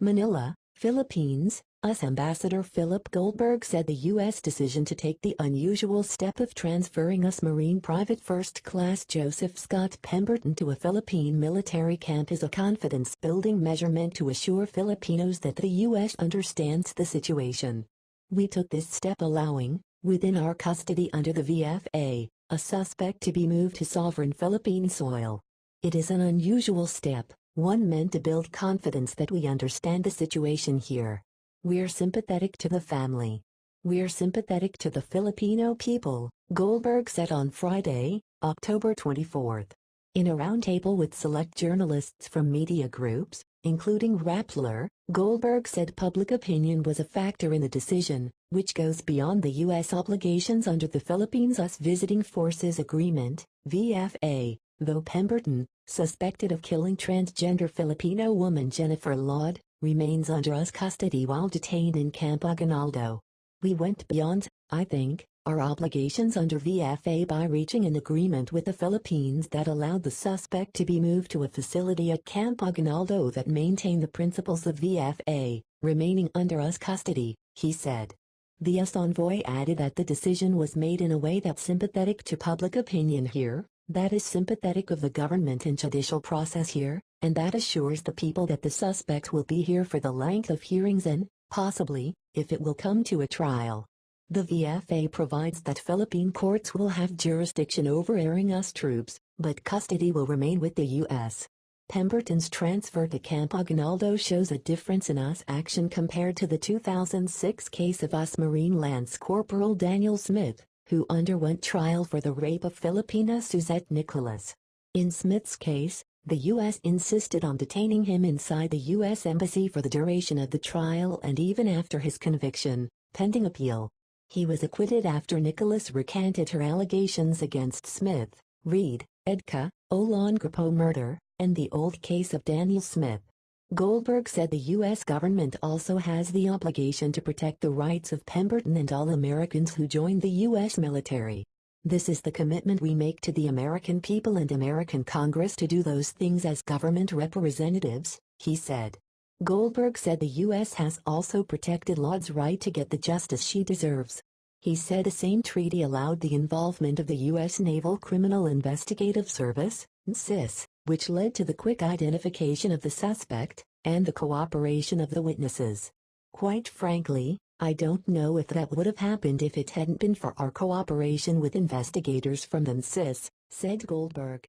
Manila, Philippines, US Ambassador Philip Goldberg said the U.S. decision to take the unusual step of transferring US Marine Private First Class Joseph Scott Pemberton to a Philippine military camp is a confidence-building measure meant to assure Filipinos that the U.S. understands the situation. We took this step allowing, within our custody under the VFA, a suspect to be moved to sovereign Philippine soil. It is an unusual step, one meant to build confidence that we understand the situation here. We're sympathetic to the family. We're sympathetic to the Filipino people, Goldberg said on Friday, October 24. In a roundtable with select journalists from media groups, including Rappler, Goldberg said public opinion was a factor in the decision, which goes beyond the U.S. obligations under the Philippines-US Visiting Forces Agreement, VFA, though Pemberton, suspected of killing transgender Filipino woman Jennifer Laud, remains under US custody while detained in Camp Aguinaldo. We went beyond, I think, our obligations under VFA by reaching an agreement with the Philippines that allowed the suspect to be moved to a facility at Camp Aguinaldo that maintained the principles of VFA, remaining under US custody, he said. The US envoy added that the decision was made in a way that's sympathetic to public opinion here, that is sympathetic of the government and judicial process here, and that assures the people that the suspect will be here for the length of hearings and, possibly, if it will come to a trial. The VFA provides that Philippine courts will have jurisdiction over airing US troops, but custody will remain with the U.S. Pemberton's transfer to Camp Aguinaldo shows a difference in US action compared to the 2006 case of US Marine Lance Corporal Daniel Smith, who underwent trial for the rape of Filipina Suzette Nicholas. In Smith's case, the U.S. insisted on detaining him inside the U.S. Embassy for the duration of the trial and even after his conviction, pending appeal. He was acquitted after Nicholas recanted her allegations against Smith, Reed, Edka, Olongapo murder, and the old case of Daniel Smith. Goldberg said the U.S. government also has the obligation to protect the rights of Pemberton and all Americans who joined the U.S. military. This is the commitment we make to the American people and American Congress to do those things as government representatives, he said. Goldberg said the U.S. has also protected Laud's right to get the justice she deserves. He said the same treaty allowed the involvement of the U.S. Naval Criminal Investigative Service, NSIS, which led to the quick identification of the suspect, and the cooperation of the witnesses. Quite frankly, I don't know if that would have happened if it hadn't been for our cooperation with investigators from the NSIS, said Goldberg.